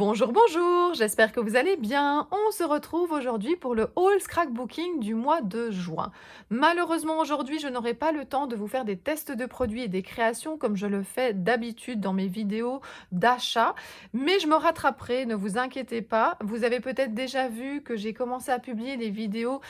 Bonjour, bonjour, j'espère que vous allez bien. On se retrouve aujourd'hui pour le haul scrapbooking du mois de juin. Malheureusement, aujourd'hui, je n'aurai pas le temps de vous faire des tests de produits et des créations comme je le fais d'habitude dans mes vidéos d'achat, mais je me rattraperai, ne vous inquiétez pas. Vous avez peut-être déjà vu que j'ai commencé à publier les vidéos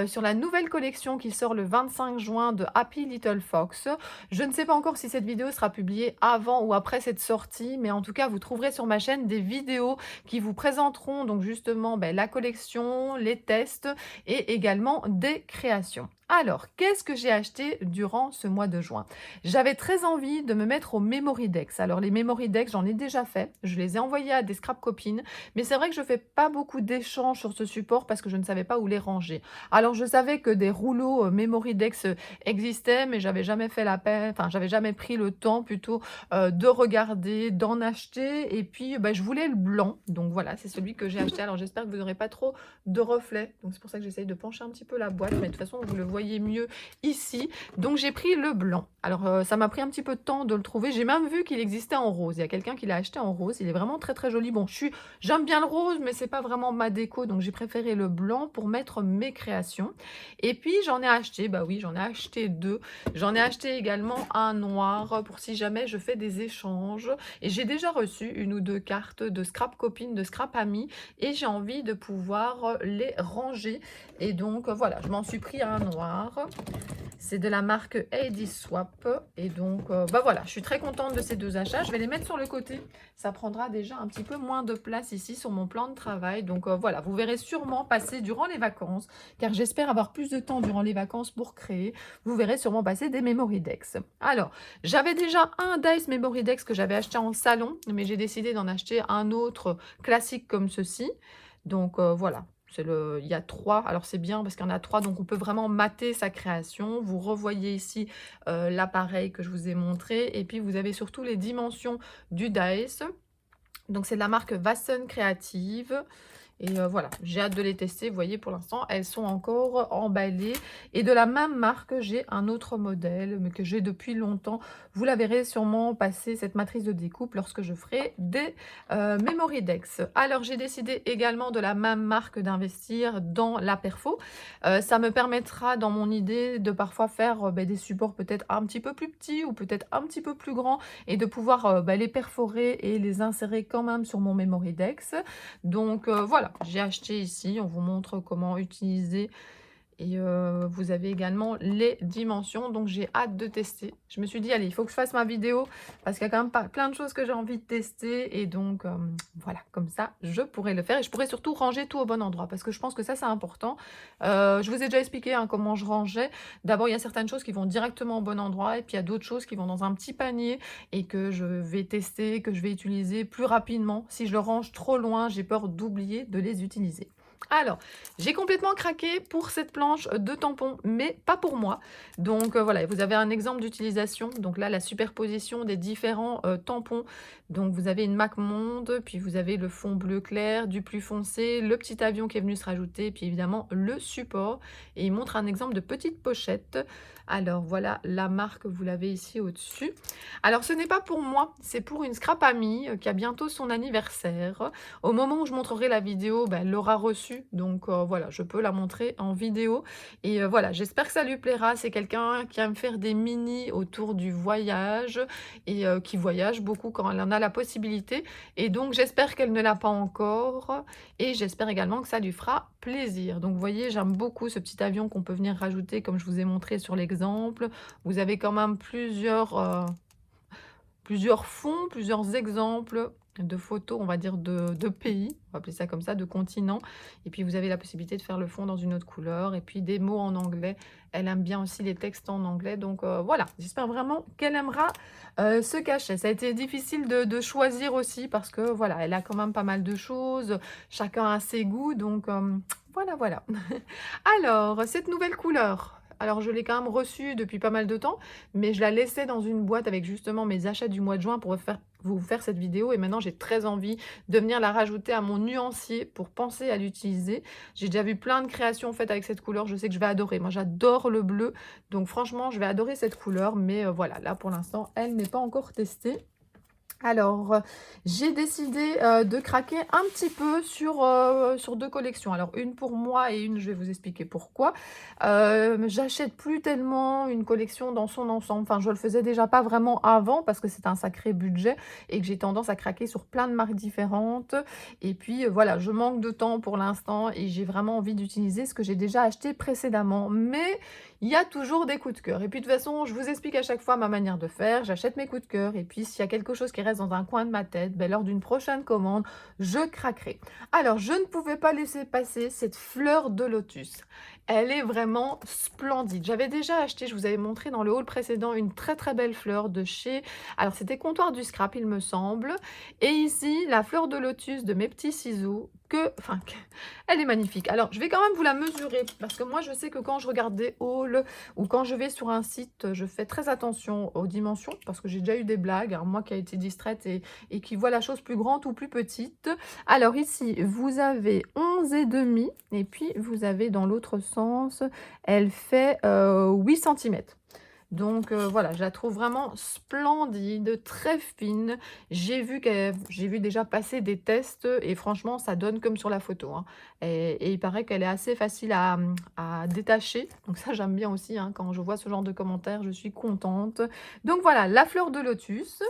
sur la nouvelle collection qui sort le 25 juin de Happy Little Fox. Je ne sais pas encore si cette vidéo sera publiée avant ou après cette sortie, mais en tout cas, vous trouverez sur ma chaîne des vidéos qui vous présenteront donc justement la collection, les tests et également des créations. Alors, qu'est-ce que j'ai acheté durant ce mois de juin? J'avais très envie de me mettre au Memory Dex. Alors, les Memory Dex, j'en ai déjà fait. Je les ai envoyés à des scrap copines. Mais c'est vrai que je ne fais pas beaucoup d'échanges sur ce support parce que je ne savais pas où les ranger. Alors, je savais que des rouleaux Memory Dex existaient, mais j'avais jamais fait la peine, enfin, j'avais jamais pris le temps plutôt de regarder, d'en acheter. Et puis, je voulais le blanc. Donc voilà, c'est celui que j'ai acheté. Alors, j'espère que vous n'aurez pas trop de reflets. Donc, c'est pour ça que j'essaye de pencher un petit peu la boîte. Mais de toute façon, vous le voyez mieux ici. Donc j'ai pris le blanc. Alors ça m'a pris un petit peu de temps de le trouver. J'ai même vu qu'il existait en rose. Il y a quelqu'un qui l'a acheté en rose. Il est vraiment très très joli. Bon, j'aime bien le rose, mais c'est pas vraiment ma déco. Donc j'ai préféré le blanc pour mettre mes créations. Et puis j'en ai acheté, bah oui, j'en ai acheté deux. J'en ai acheté également un noir pour si jamais je fais des échanges. Et j'ai déjà reçu une ou deux cartes de scrap copines, de scrap amis. Et j'ai envie de pouvoir les ranger. Et donc voilà, je m'en suis pris un noir. C'est de la marque AD Swap. Et donc, voilà, je suis très contente de ces deux achats. Je vais les mettre sur le côté. Ça prendra déjà un petit peu moins de place ici sur mon plan de travail. Donc, voilà, vous verrez sûrement passer durant les vacances, car j'espère avoir plus de temps durant les vacances pour créer. Vous verrez sûrement passer des Memory Dex. Alors, j'avais déjà un Dice Memory Dex que j'avais acheté en salon, mais j'ai décidé d'en acheter un autre classique comme ceci. Donc, voilà. Il y a 3, alors c'est bien parce qu'il y en a 3, donc on peut vraiment mater sa création. Vous revoyez ici l'appareil que je vous ai montré, et puis vous avez surtout les dimensions du dice. Donc c'est de la marque Vassen Creative. Et voilà, j'ai hâte de les tester. Vous voyez, pour l'instant, elles sont encore emballées. Et de la même marque, j'ai un autre modèle, mais que j'ai depuis longtemps. Vous la verrez sûrement passer cette matrice de découpe lorsque je ferai des Memory Dex. Alors, j'ai décidé également de la même marque d'investir dans la perfo. Ça me permettra, dans mon idée, de parfois faire des supports peut-être un petit peu plus petits ou peut-être un petit peu plus grands et de pouvoir les perforer et les insérer quand même sur mon Memory Dex. Donc, voilà. J'ai acheté ici, on vous montre comment utiliser et vous avez également les dimensions, donc j'ai hâte de tester. Je me suis dit, allez, il faut que je fasse ma vidéo parce qu'il y a quand même plein de choses que j'ai envie de tester et donc voilà, comme ça, je pourrais le faire et je pourrais surtout ranger tout au bon endroit parce que je pense que ça, c'est important. Je vous ai déjà expliqué comment je rangeais. D'abord, il y a certaines choses qui vont directement au bon endroit et puis il y a d'autres choses qui vont dans un petit panier et que je vais tester, que je vais utiliser plus rapidement. Si je le range trop loin, j'ai peur d'oublier de les utiliser. Alors, j'ai complètement craqué pour cette planche de tampons, mais pas pour moi. Donc voilà, vous avez un exemple d'utilisation. Donc là, la superposition des différents tampons. Donc vous avez une MAC Monde, puis vous avez le fond bleu clair, du plus foncé, le petit avion qui est venu se rajouter, puis évidemment le support. Et il montre un exemple de petite pochette. Alors voilà la marque, vous l'avez ici au-dessus. Alors ce n'est pas pour moi, c'est pour une scrap amie qui a bientôt son anniversaire. Au moment où je montrerai la vidéo, elle l'aura reçue. Donc voilà, je peux la montrer en vidéo. Et voilà, j'espère que ça lui plaira. C'est quelqu'un qui aime faire des mini autour du voyage et qui voyage beaucoup quand elle en a la possibilité. Et donc j'espère qu'elle ne l'a pas encore. Et j'espère également que ça lui fera plaisir. Donc vous voyez, j'aime beaucoup ce petit avion qu'on peut venir rajouter comme je vous ai montré sur l'exemple. Vous avez quand même plusieurs fonds, plusieurs exemples de photos, on va dire, de pays, on va appeler ça comme ça, de continents. Et puis, vous avez la possibilité de faire le fond dans une autre couleur. Et puis, des mots en anglais. Elle aime bien aussi les textes en anglais. Donc, voilà, j'espère vraiment qu'elle aimera ce cachet. Ça a été difficile de choisir aussi parce que, voilà, elle a quand même pas mal de choses. Chacun a ses goûts. Donc, voilà, voilà. Alors, cette nouvelle couleur... Alors, je l'ai quand même reçue depuis pas mal de temps, mais je la laissais dans une boîte avec justement mes achats du mois de juin pour vous faire cette vidéo. Et maintenant, j'ai très envie de venir la rajouter à mon nuancier pour penser à l'utiliser. J'ai déjà vu plein de créations faites avec cette couleur. Je sais que je vais adorer. Moi, j'adore le bleu. Donc, franchement, je vais adorer cette couleur. Mais voilà, là, pour l'instant, elle n'est pas encore testée. Alors, j'ai décidé, de craquer un petit peu sur 2 collections. Alors une pour moi et une, je vais vous expliquer pourquoi. J'achète plus tellement une collection dans son ensemble. Enfin, je le faisais déjà pas vraiment avant parce que c'est un sacré budget et que j'ai tendance à craquer sur plein de marques différentes. Et puis, voilà, je manque de temps pour l'instant et j'ai vraiment envie d'utiliser ce que j'ai déjà acheté précédemment. Mais il y a toujours des coups de cœur et puis de toute façon, je vous explique à chaque fois ma manière de faire. J'achète mes coups de cœur et puis s'il y a quelque chose qui reste dans un coin de ma tête, beh, lors d'une prochaine commande, je craquerai. Alors, je ne pouvais pas laisser passer cette fleur de lotus. Elle est vraiment splendide. J'avais déjà acheté, je vous avais montré dans le haul précédent, une très, très belle fleur de chez alors c'était Comptoir du Scrap, il me semble, et ici, la fleur de lotus de Mes Petits Ciseaux elle est magnifique. Alors, je vais quand même vous la mesurer parce que moi, je sais que quand je regarde des hauls ou quand je vais sur un site, je fais très attention aux dimensions parce que j'ai déjà eu des blagues, hein, moi qui a été distraite et qui voit la chose plus grande ou plus petite. Alors ici, vous avez 11,5 et puis vous avez dans l'autre sens, elle fait 8 centimètres. Donc voilà, je la trouve vraiment splendide, très fine. J'ai vu déjà passer des tests et franchement, ça donne comme sur la photo, hein. Et il paraît qu'elle est assez facile à détacher. Donc ça, j'aime bien aussi, hein, quand je vois ce genre de commentaires, je suis contente. Donc voilà, la fleur de lotus.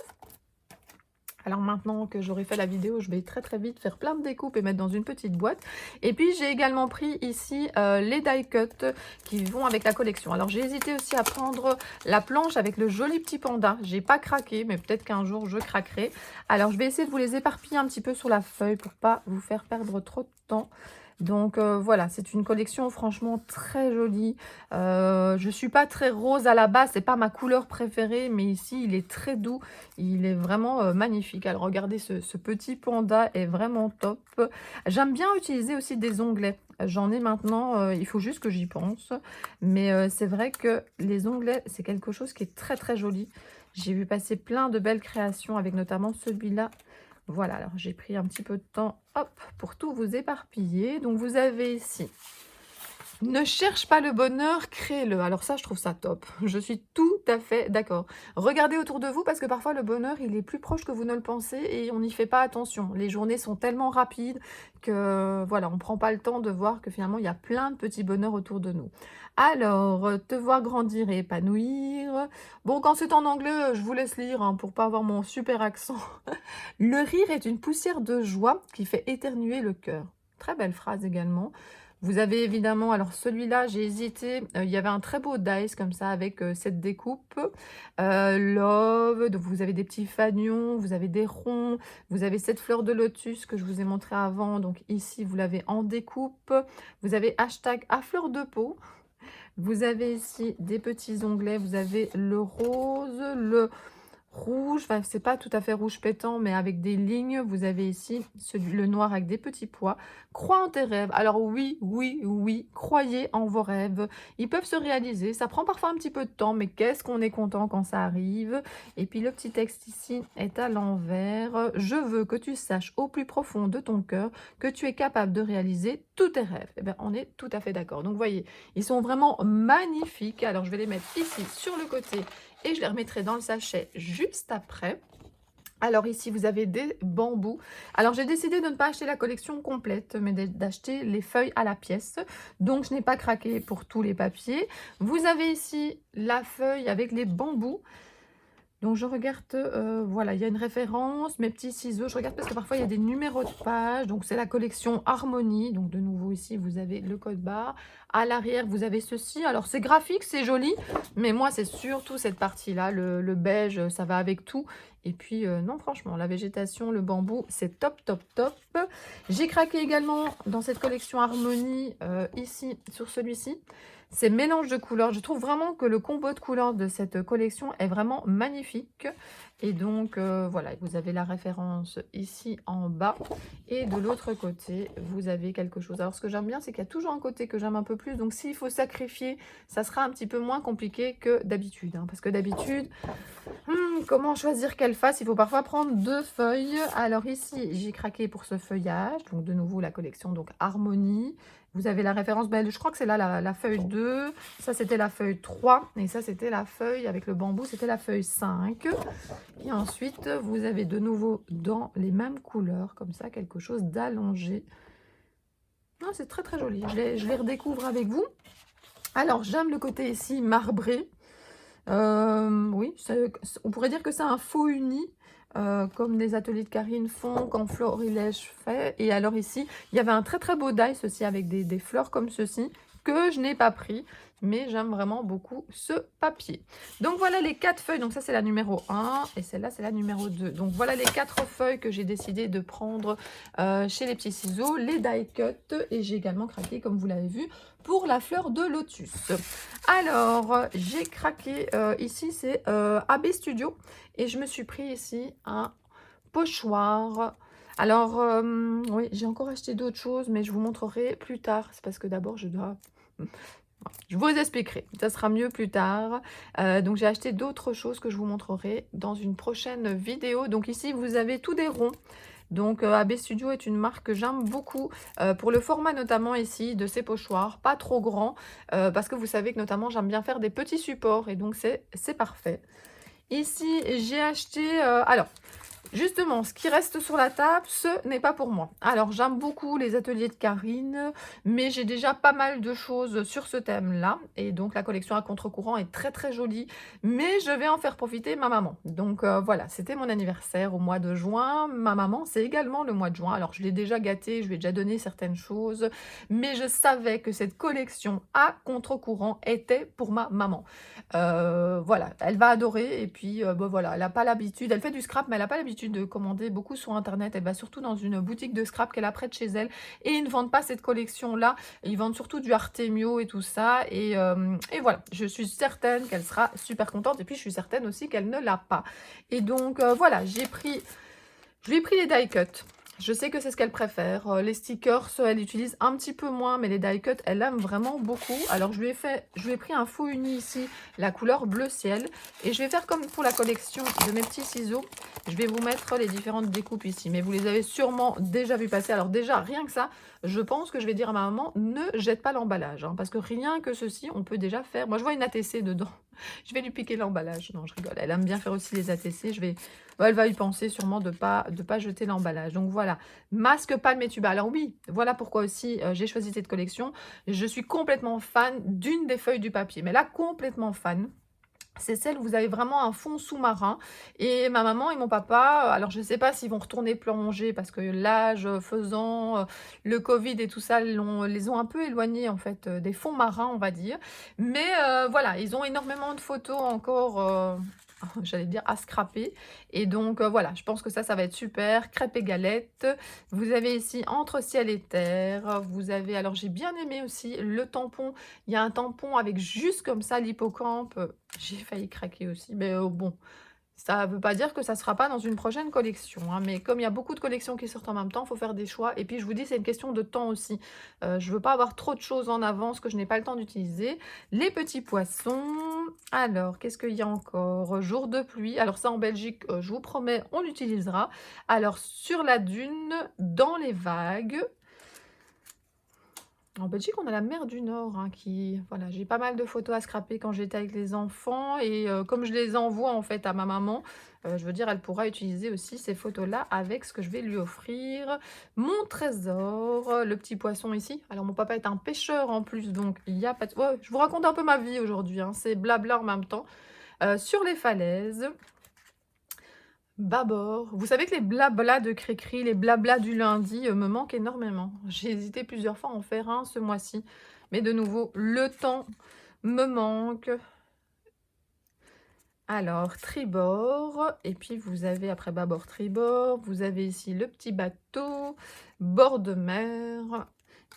Alors maintenant que j'aurai fait la vidéo, je vais très très vite faire plein de découpes et mettre dans une petite boîte. Et puis j'ai également pris ici les die cut qui vont avec la collection. Alors j'ai hésité aussi à prendre la planche avec le joli petit panda. J'ai pas craqué, mais peut-être qu'un jour je craquerai. Alors je vais essayer de vous les éparpiller un petit peu sur la feuille pour pas vous faire perdre trop de temps. Donc voilà, c'est une collection franchement très jolie. Je suis pas très rose à la base, c'est pas ma couleur préférée, mais ici il est très doux, il est vraiment magnifique. Alors regardez, ce petit panda est vraiment top. J'aime bien utiliser aussi des onglets. J'en ai maintenant, il faut juste que j'y pense. Mais c'est vrai que les onglets, c'est quelque chose qui est très très joli. J'ai vu passer plein de belles créations avec notamment celui-là. Voilà, alors j'ai pris un petit peu de temps, hop, pour tout vous éparpiller. Donc vous avez ici ne cherche pas le bonheur, crée-le. Alors ça, je trouve ça top. Je suis tout à fait d'accord. Regardez autour de vous parce que parfois le bonheur, il est plus proche que vous ne le pensez et on n'y fait pas attention. Les journées sont tellement rapides que voilà, on ne prend pas le temps de voir que finalement, il y a plein de petits bonheurs autour de nous. Alors, te voir grandir et épanouir. Bon, quand c'est en anglais, je vous laisse lire hein, pour pas avoir mon super accent. Le rire est une poussière de joie qui fait éternuer le cœur. Très belle phrase également. Vous avez évidemment, alors celui-là, j'ai hésité, il y avait un très beau dice comme ça avec cette découpe. Love, donc vous avez des petits fanions, vous avez des ronds, vous avez cette fleur de lotus que je vous ai montré avant. Donc ici, vous l'avez en découpe. Vous avez hashtag à fleur de peau. Vous avez ici des petits onglets, vous avez le rose, le rouge, enfin, c'est pas tout à fait rouge pétant, mais avec des lignes. Vous avez ici le noir avec des petits pois. Crois en tes rêves. Alors oui, oui, oui, croyez en vos rêves. Ils peuvent se réaliser. Ça prend parfois un petit peu de temps, mais qu'est-ce qu'on est content quand ça arrive. Et puis le petit texte ici est à l'envers. Je veux que tu saches au plus profond de ton cœur que tu es capable de réaliser tous tes rêves. Eh bien, on est tout à fait d'accord. Donc, vous voyez, ils sont vraiment magnifiques. Alors, je vais les mettre ici sur le côté et je les remettrai dans le sachet juste après. Alors ici, vous avez des bambous. Alors, j'ai décidé de ne pas acheter la collection complète, mais d'acheter les feuilles à la pièce. Donc, je n'ai pas craqué pour tous les papiers. Vous avez ici la feuille avec les bambous. Donc, je regarde, voilà, il y a une référence, mes petits ciseaux. Je regarde parce que parfois, il y a des numéros de page. Donc, c'est la collection Harmonie. Donc, de nouveau, ici, vous avez le code barre. À l'arrière, vous avez ceci. Alors, c'est graphique, c'est joli. Mais moi, c'est surtout cette partie-là. Le beige, ça va avec tout. Et puis, non, franchement, la végétation, le bambou, c'est top, top, top. J'ai craqué également dans cette collection Harmonie, ici, sur celui-ci. Ces mélanges de couleurs, je trouve vraiment que le combo de couleurs de cette collection est vraiment magnifique. Et donc, voilà, vous avez la référence ici en bas. Et de l'autre côté, vous avez quelque chose. Alors, ce que j'aime bien, c'est qu'il y a toujours un côté que j'aime un peu plus. Donc, s'il faut sacrifier, ça sera un petit peu moins compliqué que d'habitude, hein, parce que d'habitude, comment choisir quelle face? Il faut parfois prendre 2 feuilles. Alors ici, j'ai craqué pour ce feuillage. Donc, de nouveau, la collection donc Harmonie. Vous avez la référence, ben, je crois que c'est là la feuille 2, ça c'était la feuille 3, et ça c'était la feuille avec le bambou, c'était la feuille 5. Et ensuite, vous avez de nouveau dans les mêmes couleurs, comme ça, quelque chose d'allongé. Ah, c'est très très joli, je les redécouvre avec vous. Alors, j'aime le côté ici marbré. Oui, on pourrait dire que c'est un faux uni, comme les ateliers de Karine font, quand Florilège fait. Et alors ici, il y avait un très très beau dice aussi avec des fleurs comme ceci, que je n'ai pas pris, mais j'aime vraiment beaucoup ce papier. Donc voilà les 4 feuilles, donc ça c'est la numéro 1, et celle-là c'est la numéro 2. Donc voilà les 4 feuilles que j'ai décidé de prendre chez les petits ciseaux, les die cut, et j'ai également craqué, comme vous l'avez vu, pour la fleur de lotus. Alors, j'ai craqué, ici c'est AB Studio, et je me suis pris ici un pochoir. Alors, oui, j'ai encore acheté d'autres choses, mais je vous montrerai plus tard. C'est parce que d'abord, je dois... Je vous expliquerai, ça sera mieux plus tard. Donc, j'ai acheté d'autres choses que je vous montrerai dans une prochaine vidéo. Donc ici, vous avez tout des ronds. Donc AB Studio est une marque que j'aime beaucoup pour le format notamment ici de ces pochoirs, pas trop grand, parce que vous savez que notamment j'aime bien faire des petits supports, et donc c'est parfait. Ici j'ai acheté, alors justement, ce qui reste sur la table, ce n'est pas pour moi. Alors, j'aime beaucoup les ateliers de Karine, mais j'ai déjà pas mal de choses sur ce thème-là. Et donc, la collection à contre-courant est très, très jolie. Mais je vais en faire profiter ma maman. Donc, voilà, c'était mon anniversaire au mois de juin. Ma maman, c'est également le mois de juin. Alors, je l'ai déjà gâtée, je lui ai déjà donné certaines choses. Mais je savais que cette collection à contre-courant était pour ma maman. Voilà, elle va adorer. Et puis, bon, voilà, elle n'a pas l'habitude. Elle fait du scrap, mais elle n'a pas l'habitude de commander beaucoup sur internet. Elle va surtout dans une boutique de scrap qu'elle a près de chez elle, et ils ne vendent pas cette collection là, ils vendent surtout du Artemio et tout ça, et voilà, je suis certaine qu'elle sera super contente, et puis je suis certaine aussi qu'elle ne l'a pas. Et donc voilà, je lui ai pris les die cut. Je sais que c'est ce qu'elle préfère. Les stickers, elle utilise un petit peu moins, mais les die cut, elle aime vraiment beaucoup. Alors, je lui ai pris un faux uni ici, la couleur bleu ciel. Et je vais faire comme pour la collection de mes petits ciseaux. Je vais vous mettre les différentes découpes ici. Mais vous les avez sûrement déjà vu passer. Alors déjà, rien que ça, je pense que je vais dire à ma maman, ne jette pas l'emballage, hein, parce que rien que ceci, on peut déjà faire. Moi, je vois une ATC dedans. Je vais lui piquer l'emballage. Non, je rigole. Elle aime bien faire aussi les ATC. Elle va y penser sûrement de pas jeter l'emballage. Donc voilà, masque palme et tuba. Alors oui, voilà pourquoi aussi j'ai choisi cette collection. Je suis complètement fan d'une des feuilles du papier, mais là, complètement fan. C'est celle où vous avez vraiment un fond sous-marin. Et ma maman et mon papa, alors je ne sais pas s'ils vont retourner plonger, parce que l'âge faisant, le Covid et tout ça, les ont un peu éloignés en fait des fonds marins, on va dire. Mais voilà, ils ont énormément de photos encore, j'allais dire à scraper. Et donc voilà, je pense que ça va être super. Crêpes et galettes. Vous avez ici entre ciel et terre. Vous avez, alors j'ai bien aimé aussi le tampon. Il y a un tampon avec juste comme ça l'hippocampe. J'ai failli craquer aussi, mais bon, ça ne veut pas dire que ça ne sera pas dans une prochaine collection, hein, mais comme il y a beaucoup de collections qui sortent en même temps, il faut faire des choix. Et puis je vous dis, c'est une question de temps aussi. Je ne veux pas avoir trop de choses en avance que je n'ai pas le temps d'utiliser. Les petits poissons. Alors, qu'est-ce qu'il y a encore? Jour de pluie. Alors ça, en Belgique, je vous promets, on l'utilisera. Alors, sur la dune, dans les vagues. En Belgique, on a la mer du Nord, hein, voilà, j'ai pas mal de photos à scraper quand j'étais avec les enfants, et comme je les envoie en fait à ma maman, je veux dire, elle pourra utiliser aussi ces photos-là avec ce que je vais lui offrir. Mon trésor, le petit poisson ici. Alors mon papa est un pêcheur en plus, donc il n'y a pas de... Ouais, je vous raconte un peu ma vie aujourd'hui, hein, c'est blabla en même temps. Sur les falaises. Bâbord. Vous savez que les blabla de Cricri, les blabla du lundi me manquent énormément. J'ai hésité plusieurs fois à en faire un ce mois-ci. Mais de nouveau, le temps me manque. Alors, tribord. Et puis, vous avez, après bâbord, tribord. Vous avez ici le petit bateau. Bord de mer.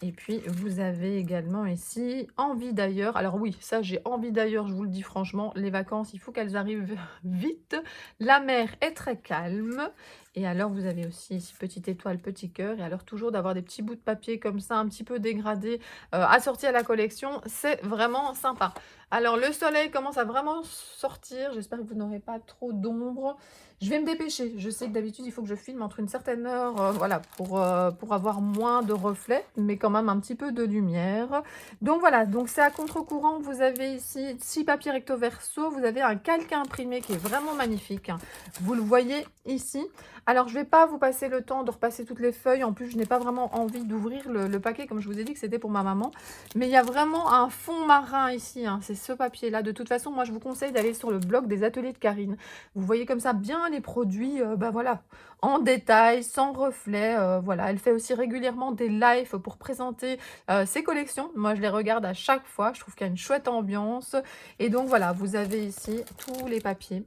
Et puis, vous avez également ici envie d'ailleurs. Alors oui, ça, j'ai envie d'ailleurs, je vous le dis franchement. Les vacances, il faut qu'elles arrivent vite. La mer est très calme. Et alors, vous avez aussi ici petite étoile, petit cœur. Et alors, toujours d'avoir des petits bouts de papier comme ça, un petit peu dégradés, assortis à la collection. C'est vraiment sympa. Alors le soleil commence à vraiment sortir, j'espère que vous n'aurez pas trop d'ombre. Je vais me dépêcher. Je sais que d'habitude, il faut que je filme entre une certaine heure, voilà, pour avoir moins de reflets, mais quand même un petit peu de lumière. Donc voilà, donc c'est à contre-courant. Vous avez ici 6 papiers recto verso, vous avez un calque imprimé qui est vraiment magnifique, hein. Vous le voyez ici. Alors je ne vais pas vous passer le temps de repasser toutes les feuilles. En plus, je n'ai pas vraiment envie d'ouvrir le paquet, comme je vous ai dit que c'était pour ma maman. Mais il y a vraiment un fond marin ici, hein, c'est ce papier-là. De toute façon, moi, je vous conseille d'aller sur le blog des ateliers de Karine. Vous voyez comme ça bien les produits, bah voilà, en détail, sans reflet. Voilà, elle fait aussi régulièrement des lives pour présenter ses collections. Moi, je les regarde à chaque fois. Je trouve qu'il y a une chouette ambiance. Et donc, voilà, vous avez ici tous les papiers.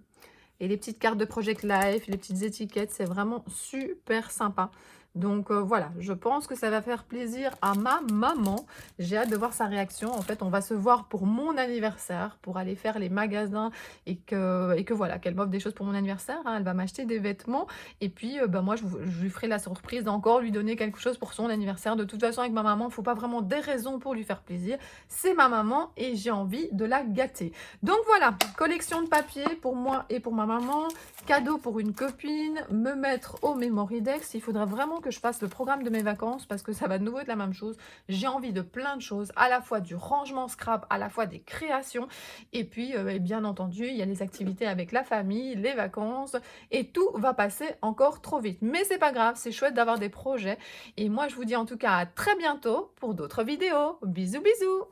Et les petites cartes de Project Life, les petites étiquettes, c'est vraiment super sympa. Donc voilà, je pense que ça va faire plaisir à ma maman. J'ai hâte de voir sa réaction. En fait, on va se voir pour mon anniversaire, pour aller faire les magasins et que voilà, qu'elle m'offre des choses pour mon anniversaire, hein. Elle va m'acheter des vêtements et puis bah, moi, je lui ferai la surprise d'encore lui donner quelque chose pour son anniversaire. De toute façon, avec ma maman, il ne faut pas vraiment des raisons pour lui faire plaisir. C'est ma maman et j'ai envie de la gâter. Donc voilà, collection de papier pour moi et pour ma maman, cadeau pour une copine, me mettre au Memory Dex. Il faudra vraiment que je fasse le programme de mes vacances parce que ça va de nouveau être la même chose. J'ai envie de plein de choses, à la fois du rangement scrap, à la fois des créations. Et puis, bien entendu, il y a les activités avec la famille, les vacances et tout va passer encore trop vite. Mais c'est pas grave, c'est chouette d'avoir des projets. Et moi, je vous dis en tout cas à très bientôt pour d'autres vidéos. Bisous, bisous!